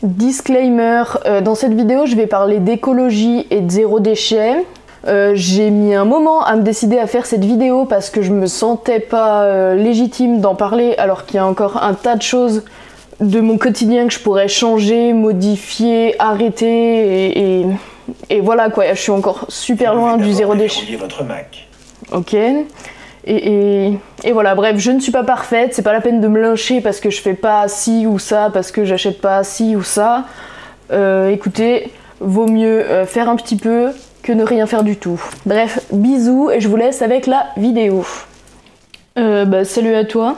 Disclaimer, dans cette vidéo je vais parler d'écologie et de zéro déchet. J'ai mis un moment à me décider à faire cette vidéo parce que je me sentais pas légitime d'en parler alors qu'il y a encore un tas de choses de mon quotidien que je pourrais changer, modifier, arrêter et voilà quoi, je suis encore super loin du zéro déchet. Votre Mac. Ok. Et voilà, bref, je ne suis pas parfaite, c'est pas la peine de me lyncher parce que je fais pas ci ou ça, parce que j'achète pas ci ou ça. Écoutez, vaut mieux faire un petit peu que ne rien faire du tout. Bref, bisous et je vous laisse avec la vidéo. Salut à toi,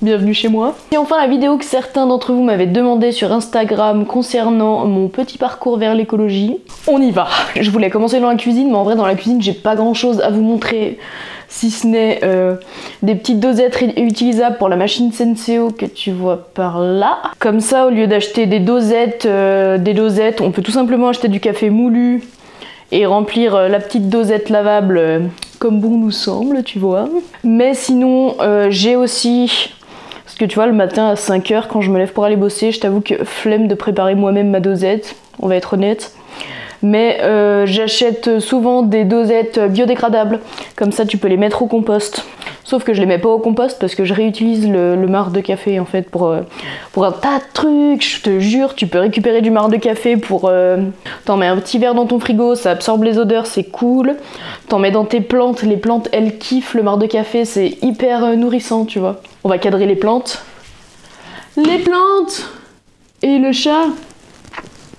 bienvenue chez moi. Et enfin la vidéo que certains d'entre vous m'avaient demandé sur Instagram concernant mon petit parcours vers l'écologie. On y va. Je voulais commencer dans la cuisine, mais en vrai dans la cuisine j'ai pas grand chose à vous montrer. Si ce n'est des petites dosettes réutilisables pour la machine Senseo que tu vois par là. Comme ça, au lieu d'acheter des dosettes, on peut tout simplement acheter du café moulu et remplir la petite dosette lavable comme bon nous semble, tu vois. Mais sinon, j'ai aussi... Parce que tu vois, le matin à 5 h, quand je me lève pour aller bosser, je t'avoue que flemme de préparer moi-même ma dosette, on va être honnête. Mais j'achète souvent des dosettes biodégradables, comme ça tu peux les mettre au compost. Sauf que je les mets pas au compost parce que je réutilise le marc de café en fait pour un tas de trucs, je te jure, tu peux récupérer du marc de café pour... T'en mets un petit verre dans ton frigo, ça absorbe les odeurs, c'est cool. T'en mets dans tes plantes, les plantes elles kiffent le marc de café, c'est hyper nourrissant tu vois. On va cadrer les plantes. Les plantes! Et le chat!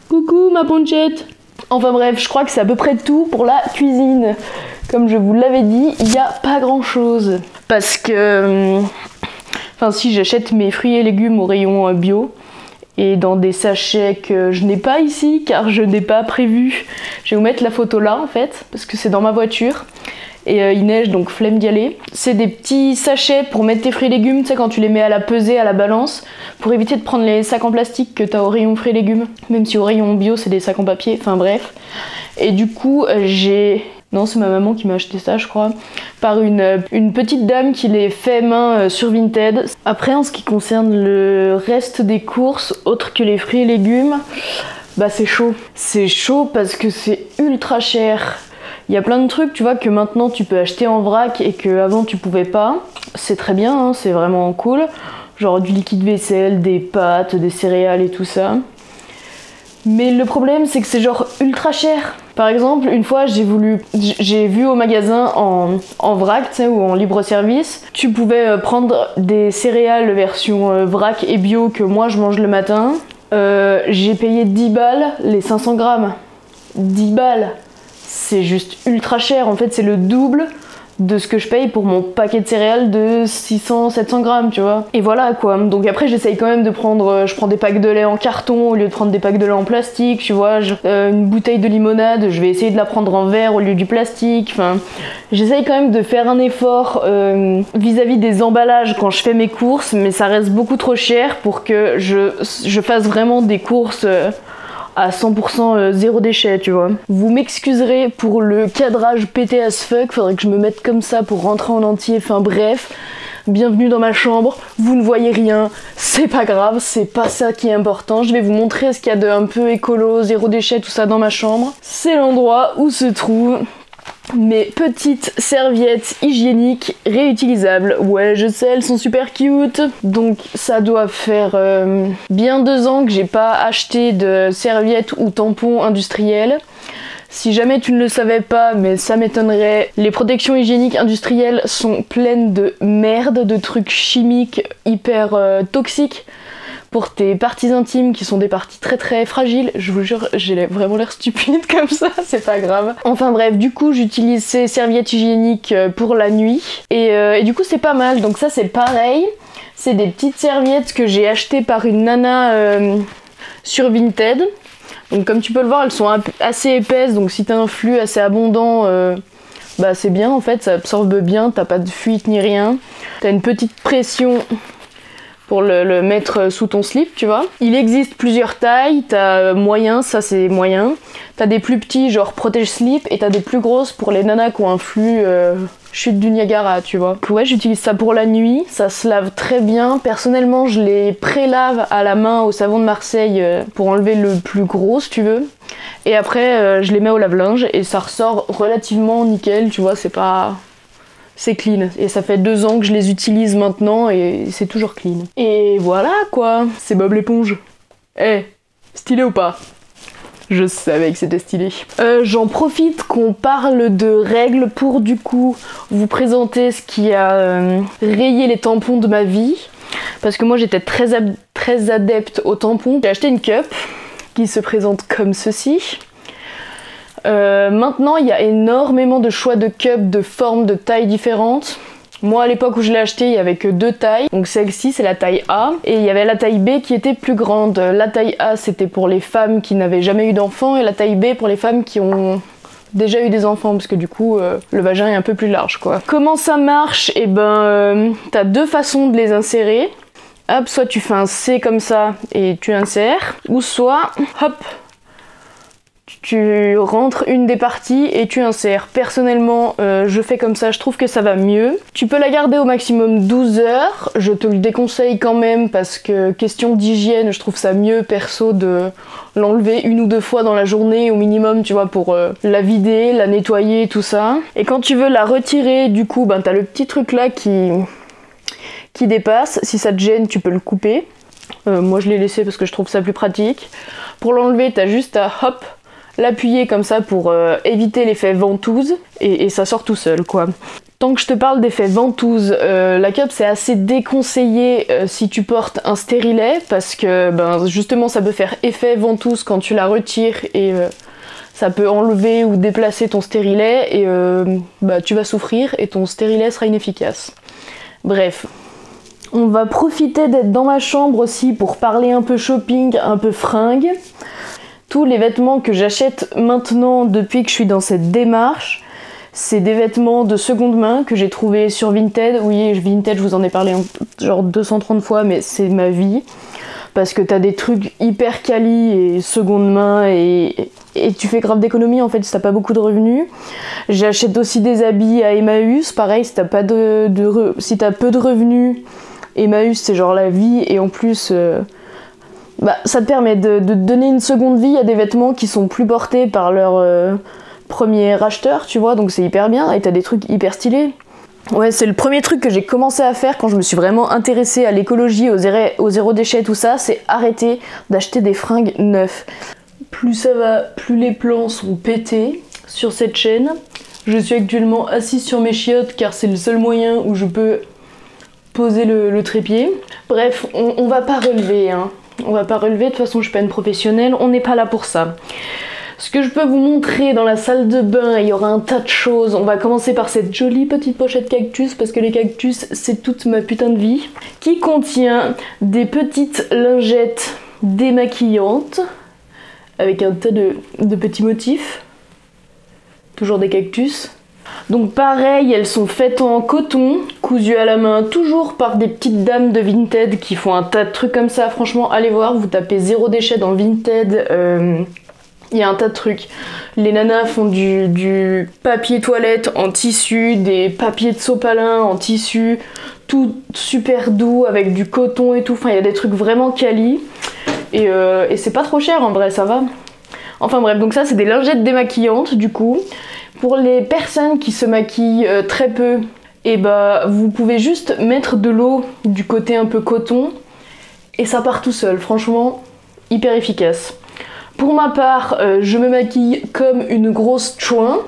Coucou ma ponchette! Enfin bref, je crois que c'est à peu près tout pour la cuisine. Comme je vous l'avais dit, il n'y a pas grand chose. Parce que... Enfin si, j'achète mes fruits et légumes au rayon bio. Et dans des sachets que je n'ai pas ici, car je n'ai pas prévu. Je vais vous mettre la photo là en fait, parce que c'est dans ma voiture. Et il neige donc flemme d'y aller. C'est des petits sachets pour mettre tes fruits et légumes, tu sais quand tu les mets à la pesée, à la balance, pour éviter de prendre les sacs en plastique que t'as au rayon fruits et légumes, même si au rayon bio c'est des sacs en papier, enfin bref. Et du coup j'ai... Non, c'est ma maman qui m'a acheté ça je crois, par une petite dame qui les fait main sur Vinted. Après en ce qui concerne le reste des courses, autres que les fruits et légumes, bah c'est chaud. C'est chaud parce que c'est ultra cher. Il y a plein de trucs, tu vois, que maintenant tu peux acheter en vrac et que avant tu pouvais pas. C'est très bien, hein, c'est vraiment cool. Genre du liquide vaisselle, des pâtes, des céréales et tout ça. Mais le problème, c'est que c'est genre ultra cher. Par exemple, une fois, j'ai vu au magasin en vrac, tu sais, ou en libre service, tu pouvais prendre des céréales version vrac et bio que moi je mange le matin. J'ai payé 10 balles les 500 grammes. 10 balles. C'est juste ultra cher, en fait c'est le double de ce que je paye pour mon paquet de céréales de 600-700 grammes, tu vois. Et voilà quoi, donc après j'essaye quand même de prendre, je prends des packs de lait en carton au lieu de prendre des packs de lait en plastique, tu vois. Une bouteille de limonade, je vais essayer de la prendre en verre au lieu du plastique, enfin... J'essaye quand même de faire un effort vis-à-vis des emballages quand je fais mes courses, mais ça reste beaucoup trop cher pour que je fasse vraiment des courses... à 100% zéro déchet, tu vois. Vous m'excuserez pour le cadrage pété as fuck, faudrait que je me mette comme ça pour rentrer en entier, enfin bref. Bienvenue dans ma chambre, vous ne voyez rien, c'est pas grave, c'est pas ça qui est important. Je vais vous montrer ce qu'il y a de un peu écolo, zéro déchet, tout ça dans ma chambre. C'est l'endroit où se trouvent mes petites serviettes hygiéniques réutilisables. Ouais, je sais, elles sont super cute. Donc ça doit faire bien 2 ans que j'ai pas acheté de serviettes ou tampons industriels. Si jamais tu ne le savais pas, mais ça m'étonnerait, les protections hygiéniques industrielles sont pleines de merde, de trucs chimiques hyper toxiques pour tes parties intimes qui sont des parties très très fragiles. Je vous jure, j'ai vraiment l'air stupide comme ça, c'est pas grave. Enfin bref, du coup j'utilise ces serviettes hygiéniques pour la nuit et du coup c'est pas mal. Donc ça c'est pareil, c'est des petites serviettes que j'ai achetées par une nana sur Vinted. Donc comme tu peux le voir, elles sont assez épaisses, donc si t'as un flux assez abondant, bah c'est bien en fait, ça absorbe bien, t'as pas de fuite ni rien. T'as une petite pression pour le mettre sous ton slip, tu vois. Il existe plusieurs tailles, t'as moyen, ça c'est moyen. T'as des plus petits genre protège slip et t'as des plus grosses pour les nanas qui ont un flux chute du Niagara, tu vois. Ouais, j'utilise ça pour la nuit, ça se lave très bien. Personnellement, je les pré-lave à la main au savon de Marseille pour enlever le plus gros, si tu veux. Et après, je les mets au lave-linge et ça ressort relativement nickel, tu vois, c'est pas... C'est clean. Et ça fait 2 ans que je les utilise maintenant et c'est toujours clean. Et voilà, quoi. C'est Bob l'éponge. Eh, stylé ou pas? Je savais que c'était stylé. J'en profite qu'on parle de règles pour du coup vous présenter ce qui a rayé les tampons de ma vie. Parce que moi j'étais très adepte aux tampons. J'ai acheté une cup qui se présente comme ceci. Maintenant il y a énormément de choix de cups, de formes, de tailles différentes. Moi à l'époque où je l'ai acheté, il n'y avait que 2 tailles. Donc celle-ci c'est la taille A et il y avait la taille B qui était plus grande. La taille A c'était pour les femmes qui n'avaient jamais eu d'enfants et la taille B pour les femmes qui ont déjà eu des enfants parce que du coup le vagin est un peu plus large quoi. Comment ça marche? Eh ben t'as 2 façons de les insérer. Hop, soit tu fais un C comme ça et tu insères, ou soit hop, tu rentres une des parties et tu insères. Personnellement, je fais comme ça, je trouve que ça va mieux. Tu peux la garder au maximum 12 heures, je te le déconseille quand même parce que question d'hygiène, je trouve ça mieux perso de l'enlever 1 ou 2 fois dans la journée au minimum, tu vois, pour la vider, la nettoyer, tout ça. Et quand tu veux la retirer, du coup, ben t'as le petit truc là qui dépasse. Si ça te gêne, tu peux le couper. Moi je l'ai laissé parce que je trouve ça plus pratique. Pour l'enlever, t'as juste à hop, l'appuyer comme ça pour éviter l'effet ventouse et ça sort tout seul quoi. Tant que je te parle d'effet ventouse, la cup c'est assez déconseillé si tu portes un stérilet parce que ben, justement ça peut faire effet ventouse quand tu la retires et ça peut enlever ou déplacer ton stérilet et bah, tu vas souffrir et ton stérilet sera inefficace. Bref. On va profiter d'être dans ma chambre aussi pour parler un peu shopping, un peu fringues. Tous les vêtements que j'achète maintenant depuis que je suis dans cette démarche, c'est des vêtements de seconde main que j'ai trouvés sur Vinted. Oui, Vinted, je vous en ai parlé genre 230 fois, mais c'est ma vie. Parce que t'as des trucs hyper quali et seconde main et tu fais grave d'économie en fait si t'as pas beaucoup de revenus. J'achète aussi des habits à Emmaüs, pareil si t'as peu de revenus. Emmaüs c'est genre la vie et en plus bah, ça te permet de donner une seconde vie à des vêtements qui sont plus portés par leur premier acheteur, tu vois, donc c'est hyper bien et t'as des trucs hyper stylés. Ouais, c'est le premier truc que j'ai commencé à faire quand je me suis vraiment intéressée à l'écologie, au zéro déchet, tout ça, c'est arrêter d'acheter des fringues neuves. Plus ça va, plus les plans sont pétés sur cette chaîne. Je suis actuellement assise sur mes chiottes car c'est le seul moyen où je peux poser le trépied. Bref, on va pas relever, hein. On va pas relever, de toute façon je suis pas une professionnelle, on n'est pas là pour ça. Ce que je peux vous montrer dans la salle de bain, il y aura un tas de choses. On va commencer par cette jolie petite pochette cactus, parce que les cactus c'est toute ma putain de vie, qui contient des petites lingettes démaquillantes, avec un tas de petits motifs. Toujours des cactus. Donc pareil, elles sont faites en coton, cousues à la main, toujours par des petites dames de Vinted qui font un tas de trucs comme ça. Franchement, allez voir, vous tapez zéro déchet dans Vinted, il y a un tas de trucs. Les nanas font du papier toilette en tissu, des papiers de sopalin en tissu, tout super doux avec du coton et tout. Enfin, il y a des trucs vraiment quali. Et c'est pas trop cher en vrai, ça va. Enfin bref, donc ça c'est des lingettes démaquillantes du coup. Pour les personnes qui se maquillent très peu, et bah vous pouvez juste mettre de l'eau du côté un peu coton et ça part tout seul, franchement hyper efficace. Pour ma part, je me maquille comme une grosse chouin.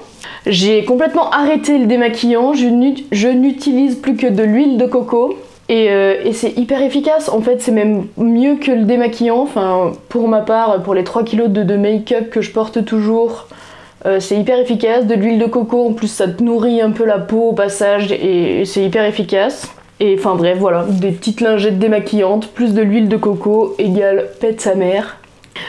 J'ai complètement arrêté le démaquillant, je n'utilise plus que de l'huile de coco et c'est hyper efficace. En fait c'est même mieux que le démaquillant, enfin pour ma part, pour les 3 kilos de make-up que je porte toujours, c'est hyper efficace. De l'huile de coco en plus ça te nourrit un peu la peau au passage et c'est hyper efficace. Et enfin bref voilà, des petites lingettes démaquillantes plus de l'huile de coco égale pète sa mère.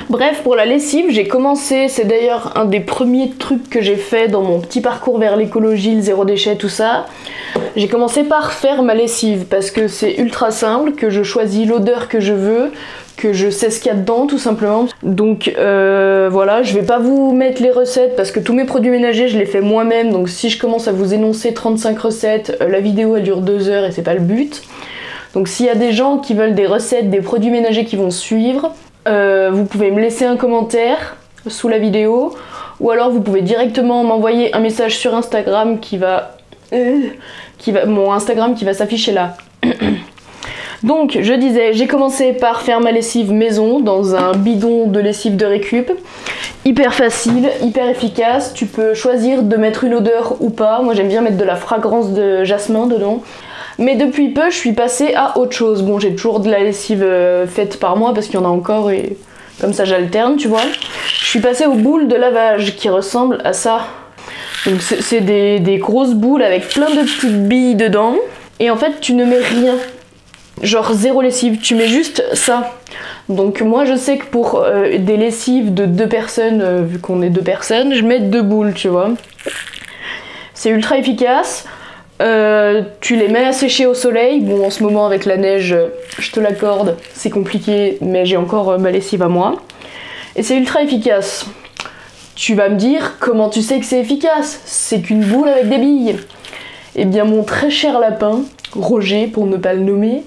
Bref, pour la lessive, j'ai commencé, c'est d'ailleurs un des premiers trucs que j'ai fait dans mon petit parcours vers l'écologie, le zéro déchet, tout ça. J'ai commencé par faire ma lessive parce que c'est ultra simple, que je choisis l'odeur que je veux, que je sais ce qu'il y a dedans tout simplement. Donc voilà, je vais pas vous mettre les recettes parce que tous mes produits ménagers je les fais moi-même, donc si je commence à vous énoncer 35 recettes, la vidéo elle dure 2 heures et c'est pas le but. Donc s'il y a des gens qui veulent des recettes, des produits ménagers qui vont suivre, vous pouvez me laisser un commentaire sous la vidéo, ou alors vous pouvez directement m'envoyer un message sur Instagram mon Instagram qui va s'afficher là. Donc je disais, j'ai commencé par faire ma lessive maison dans un bidon de lessive de récup. Hyper facile, hyper efficace, tu peux choisir de mettre une odeur ou pas. Moi j'aime bien mettre de la fragrance de jasmin dedans. Mais depuis peu, je suis passée à autre chose. Bon, j'ai toujours de la lessive faite par moi parce qu'il y en a encore et comme ça j'alterne, tu vois. Je suis passée aux boules de lavage qui ressemblent à ça. Donc c'est des grosses boules avec plein de petites billes dedans. Et en fait, tu ne mets rien. Genre zéro lessive, tu mets juste ça. Donc moi je sais que pour des lessives de 2 personnes, vu qu'on est 2 personnes, je mets 2 boules, tu vois. C'est ultra efficace. Tu les mets à sécher au soleil. Bon, en ce moment avec la neige, je te l'accorde, c'est compliqué, mais j'ai encore ma lessive à moi. Et c'est ultra efficace. Tu vas me dire, comment tu sais que c'est efficace? C'est qu'une boule avec des billes. Eh bien mon très cher lapin, Roger pour ne pas le nommer,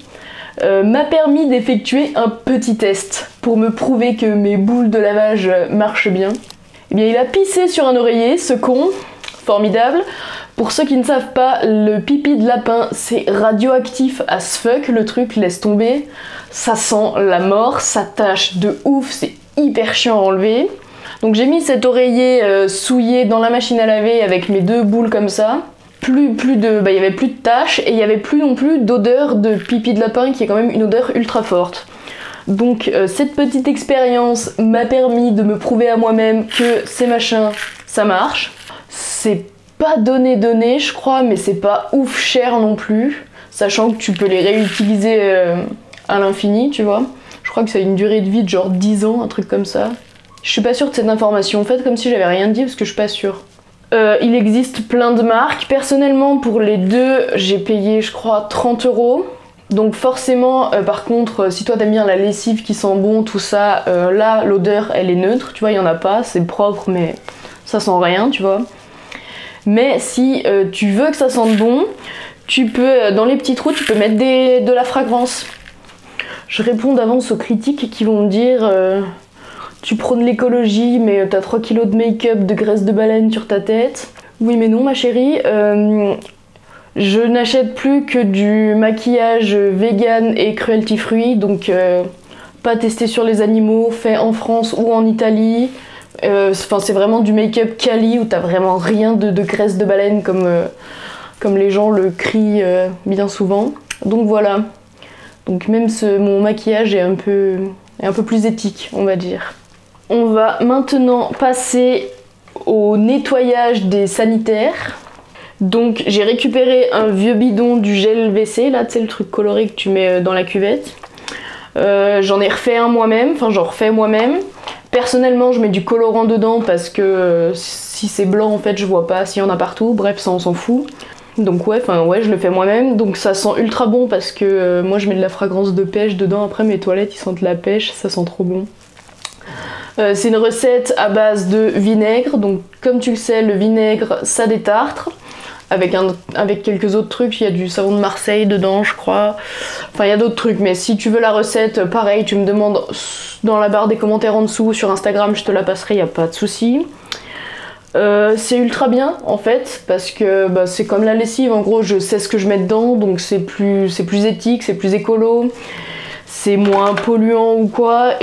m'a permis d'effectuer un petit test pour me prouver que mes boules de lavage marchent bien. Eh bien il a pissé sur un oreiller, ce con, formidable. Pour ceux qui ne savent pas, le pipi de lapin, c'est radioactif as fuck, le truc, laisse tomber. Ça sent la mort, ça tâche de ouf, c'est hyper chiant à enlever. Donc j'ai mis cet oreiller souillé dans la machine à laver avec mes 2 boules comme ça. Il y avait plus de taches et il y avait plus non plus d'odeur de pipi de lapin qui est quand même une odeur ultra forte. Donc cette petite expérience m'a permis de me prouver à moi-même que ces machins, ça marche. C'est pas donné je crois, mais c'est pas ouf cher non plus, sachant que tu peux les réutiliser à l'infini, tu vois. Je crois que ça a une durée de vie de genre 10 ans, un truc comme ça. Je suis pas sûre de cette information, faites comme si j'avais rien dit parce que je suis pas sûre. Il existe plein de marques. Personnellement, pour les 2, j'ai payé, je crois, 30 €. Donc forcément, par contre, si toi t'aimes bien la lessive qui sent bon, tout ça, là, l'odeur, elle est neutre. Tu vois, il y en a pas, c'est propre, mais ça sent rien, tu vois. Mais si tu veux que ça sente bon, tu peux, dans les petits trous, tu peux mettre de la fragrance. Je réponds d'avance aux critiques qui vont me dire... Tu prônes l'écologie, mais t'as 3 kilos de make-up de graisse de baleine sur ta tête. Oui mais non ma chérie, je n'achète plus que du maquillage vegan et cruelty free, donc pas testé sur les animaux, fait en France ou en Italie. C'est vraiment du make-up quali où t'as vraiment rien de graisse de baleine comme les gens le crient bien souvent. Donc voilà, donc même mon maquillage est un peu plus éthique, on va dire. On va maintenant passer au nettoyage des sanitaires. Donc j'ai récupéré un vieux bidon du gel WC, là tu sais le truc coloré que tu mets dans la cuvette. J'en ai refait un moi-même, j'en refais moi-même. Personnellement je mets du colorant dedans parce que si c'est blanc en fait je vois pas s'il y en a partout, bref ça on s'en fout. Donc ouais je le fais moi-même, donc ça sent ultra bon parce que moi je mets de la fragrance de pêche dedans, après mes toilettes ils sentent la pêche, ça sent trop bon. C'est une recette à base de vinaigre, donc comme tu le sais, le vinaigre ça détartre, avec quelques autres trucs, il y a du savon de Marseille dedans je crois, enfin il y a d'autres trucs, mais si tu veux la recette, pareil, tu me demandes dans la barre des commentaires en dessous, sur Instagram je te la passerai, y a pas de souci. C'est ultra bien en fait, parce que c'est comme la lessive, en gros je sais ce que je mets dedans, donc c'est plus éthique, c'est plus écolo, c'est moins polluant ou quoi,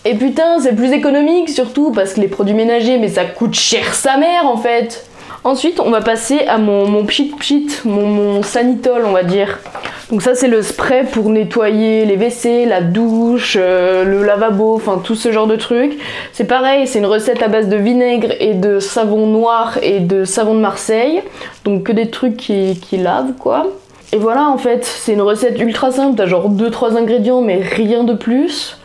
et putain, c'est plus économique surtout parce que les produits ménagers, mais ça coûte cher sa mère en fait. Ensuite, on va passer à mon mon Sanitol, on va dire. Donc ça, c'est le spray pour nettoyer les WC, la douche, le lavabo, enfin tout ce genre de trucs. C'est pareil, c'est une recette à base de vinaigre et de savon noir et de savon de Marseille. Donc que des trucs qui lavent quoi. Et voilà, en fait, c'est une recette ultra simple, t'as genre 2-3 ingrédients mais rien de plus.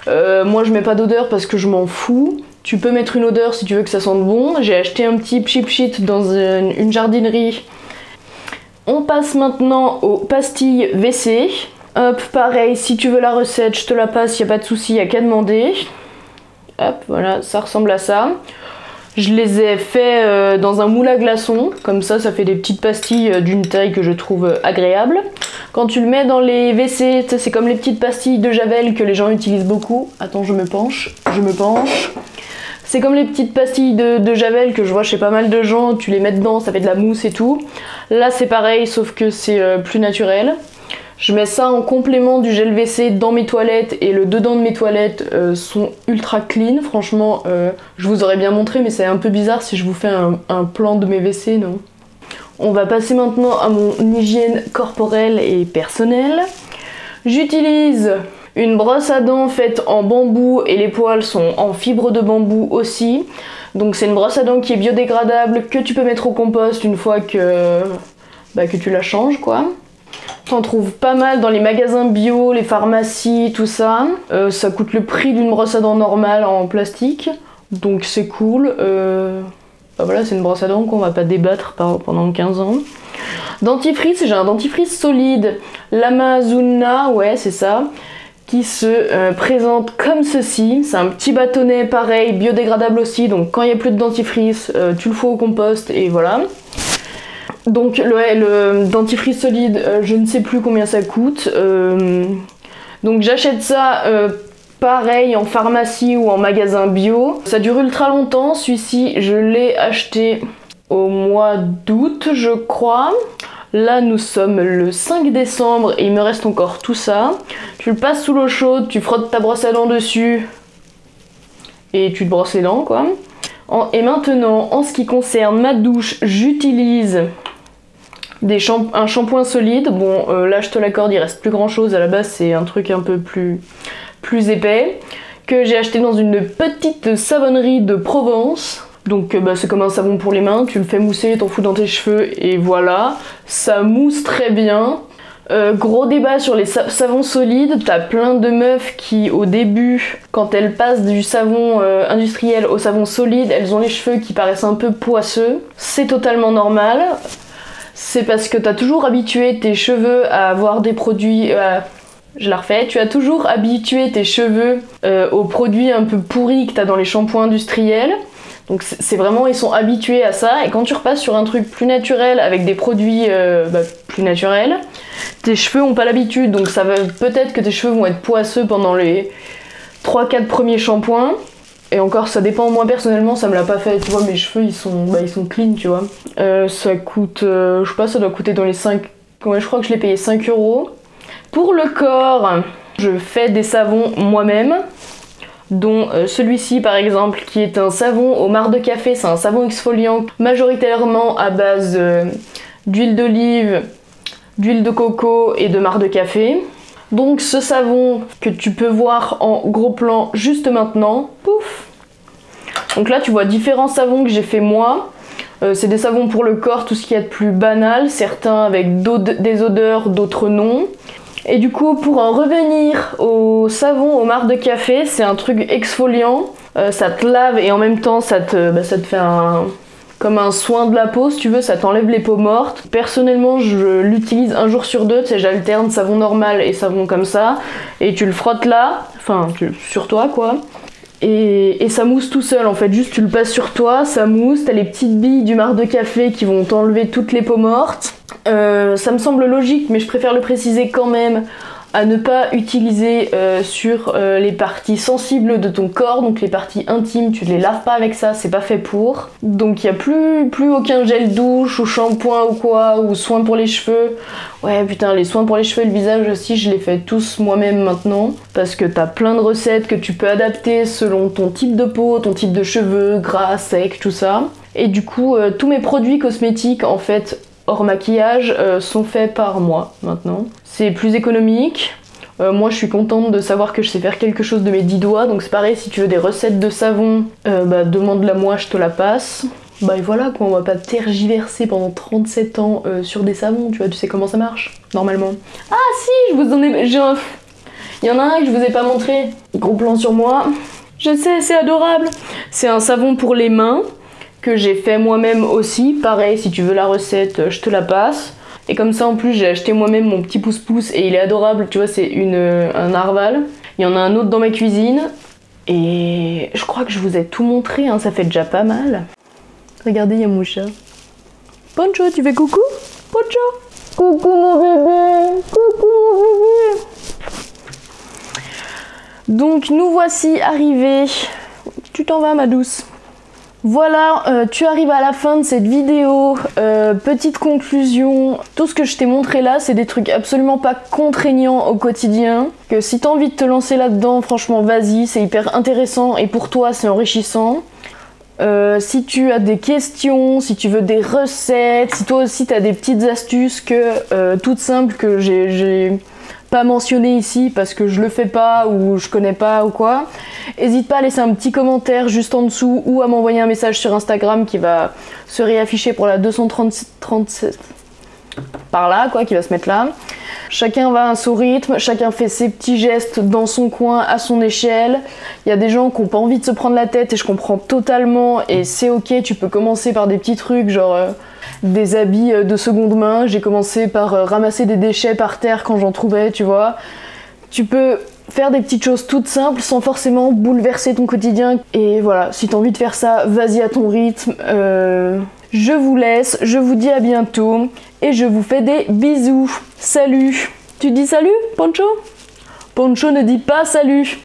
Moi je mets pas d'odeur parce que je m'en fous. Tu peux mettre une odeur si tu veux que ça sente bon. J'ai acheté un petit cheap sheet dans une jardinerie. On passe maintenant aux pastilles WC. Hop, pareil, si tu veux la recette, je te la passe, y a pas de souci, y a qu'à demander. Hop, voilà, ça ressemble à ça. Je les ai fait dans un moule à glaçons, comme ça fait des petites pastilles d'une taille que je trouve agréable. Quand tu le mets dans les WC, c'est comme les petites pastilles de Javel que les gens utilisent beaucoup. Attends, je me penche. C'est comme les petites pastilles de Javel que je vois chez pas mal de gens, tu les mets dedans, ça fait de la mousse et tout. Là c'est pareil, sauf que c'est plus naturel. Je mets ça en complément du gel WC dans mes toilettes et le dedans de mes toilettes sont ultra clean. Franchement, je vous aurais bien montré, mais c'est un peu bizarre si je vous fais un plan de mes WC, non? On va passer maintenant à mon hygiène corporelle et personnelle. J'utilise une brosse à dents faite en bambou et les poils sont en fibre de bambou aussi. Donc c'est une brosse à dents qui est biodégradable, que tu peux mettre au compost une fois que tu la changes quoi. T'en trouves pas mal dans les magasins bio, les pharmacies, tout ça. Ça coûte le prix d'une brosse à dents normale en plastique, donc c'est cool. Voilà, c'est une brosse à dents qu'on va pas débattre pendant 15 ans. Dentifrice, j'ai un dentifrice solide, l'Amazuna, ouais c'est ça, qui se présente comme ceci. C'est un petit bâtonnet pareil, biodégradable aussi, donc quand il n'y a plus de dentifrice, tu le fous au compost et voilà. Donc le dentifrice solide, je ne sais plus combien ça coûte. Donc j'achète ça pareil en pharmacie ou en magasin bio. Ça dure ultra longtemps. Celui-ci, je l'ai acheté au mois d'août, je crois. Là, nous sommes le 5 décembre et il me reste encore tout ça. Tu le passes sous l'eau chaude, tu frottes ta brosse à dents dessus et tu te brosses les dents, quoi. Et maintenant, en ce qui concerne ma douche, j'utilise un shampoing solide. Bon, là, je te l'accorde, il reste plus grand chose. À la base, c'est un truc un peu plus épais que j'ai acheté dans une petite savonnerie de Provence. Donc c'est comme un savon pour les mains, tu le fais mousser, t'en fous dans tes cheveux et voilà, ça mousse très bien. Gros débat sur les savons solides, t'as plein de meufs qui au début, quand elles passent du savon industriel au savon solide, elles ont les cheveux qui paraissent un peu poisseux. C'est totalement normal, c'est parce que t'as toujours habitué tes cheveux à avoir des produits... Je la refais. Tu as toujours habitué tes cheveux aux produits un peu pourris que t'as dans les shampoings industriels. Donc c'est vraiment, ils sont habitués à ça. Et quand tu repasses sur un truc plus naturel avec des produits plus naturels, tes cheveux ont pas l'habitude. Donc ça va peut-être que tes cheveux vont être poisseux pendant les 3-4 premiers shampoings. Et encore, ça dépend. Moi personnellement, ça me l'a pas fait. Tu vois, mes cheveux ils sont clean, tu vois. Ça coûte, je sais pas, ça doit coûter dans les 5. Ouais, je crois que je l'ai payé 5 €. Pour le corps, je fais des savons moi-même, dont celui-ci par exemple, qui est un savon au marc de café. C'est un savon exfoliant majoritairement à base d'huile d'olive, d'huile de coco et de marc de café. Donc ce savon que tu peux voir en gros plan juste maintenant, pouf. Donc là tu vois différents savons que j'ai fait moi. C'est des savons pour le corps, tout ce qu'il y a de plus banal, certains avec des odeurs, d'autres non. Et du coup, pour en revenir au savon au marc de café, c'est un truc exfoliant. Ça te lave et en même temps, ça te fait comme un soin de la peau, si tu veux, ça t'enlève les peaux mortes. Personnellement, je l'utilise un jour sur deux, tu sais, j'alterne savon normal et savon comme ça. Et tu le frottes là, enfin, sur toi, quoi. Et ça mousse tout seul, en fait, juste tu le passes sur toi, ça mousse, t'as les petites billes du marc de café qui vont t'enlever toutes les peaux mortes. Ça me semble logique, mais je préfère le préciser quand même, à ne pas utiliser sur les parties sensibles de ton corps, donc les parties intimes, tu ne les laves pas avec ça, c'est pas fait pour. Donc il n'y a plus aucun gel douche ou shampoing ou quoi, ou soins pour les cheveux. Ouais putain, les soins pour les cheveux et le visage aussi, je les fais tous moi-même maintenant, parce que t'as plein de recettes que tu peux adapter selon ton type de peau, ton type de cheveux, gras, sec, tout ça. Et du coup, tous mes produits cosmétiques en fait, hors maquillage, sont faits par moi maintenant. C'est plus économique. Moi je suis contente de savoir que je sais faire quelque chose de mes 10 doigts, donc c'est pareil, si tu veux des recettes de savon, demande-la moi, je te la passe. Et voilà quoi, on va pas tergiverser pendant 37 ans sur des savons, tu vois, tu sais comment ça marche, normalement. Ah si, il Il y en a un que je vous ai pas montré. Gros plan sur moi. Je sais, c'est adorable. C'est un savon pour les mains que j'ai fait moi-même aussi. Pareil, si tu veux la recette, je te la passe. Et comme ça, en plus, j'ai acheté moi-même mon petit pouce-pouce et il est adorable. Tu vois, c'est un narval. Il y en a un autre dans ma cuisine. Et je crois que je vous ai tout montré, hein. Ça fait déjà pas mal. Regardez, il y a mon chat. Poncho, tu fais coucou? Poncho? Coucou mon bébé! Coucou mon bébé! Donc nous voici arrivés. Tu t'en vas ma douce. Voilà, tu arrives à la fin de cette vidéo. Petite conclusion, tout ce que je t'ai montré là, c'est des trucs absolument pas contraignants au quotidien. Que si t'as envie de te lancer là-dedans, franchement vas-y, c'est hyper intéressant et pour toi c'est enrichissant. Si tu as des questions, si tu veux des recettes, si toi aussi t'as des petites astuces toutes simples que j'ai pas mentionné ici parce que je le fais pas ou je connais pas ou quoi, n'hésite pas à laisser un petit commentaire juste en dessous ou à m'envoyer un message sur Instagram qui va se réafficher pour la 237 par là quoi, qui va se mettre là. Chacun va à son rythme, chacun fait ses petits gestes dans son coin, à son échelle. Il y a des gens qui n'ont pas envie de se prendre la tête et je comprends totalement et c'est ok, tu peux commencer par des petits trucs genre des habits de seconde main. J'ai commencé par ramasser des déchets par terre quand j'en trouvais, tu vois. Tu peux faire des petites choses toutes simples sans forcément bouleverser ton quotidien. Et voilà, si t'as envie de faire ça, vas-y à ton rythme. Je vous laisse, je vous dis à bientôt et je vous fais des bisous. Salut! Tu dis salut, Poncho? Poncho ne dit pas salut.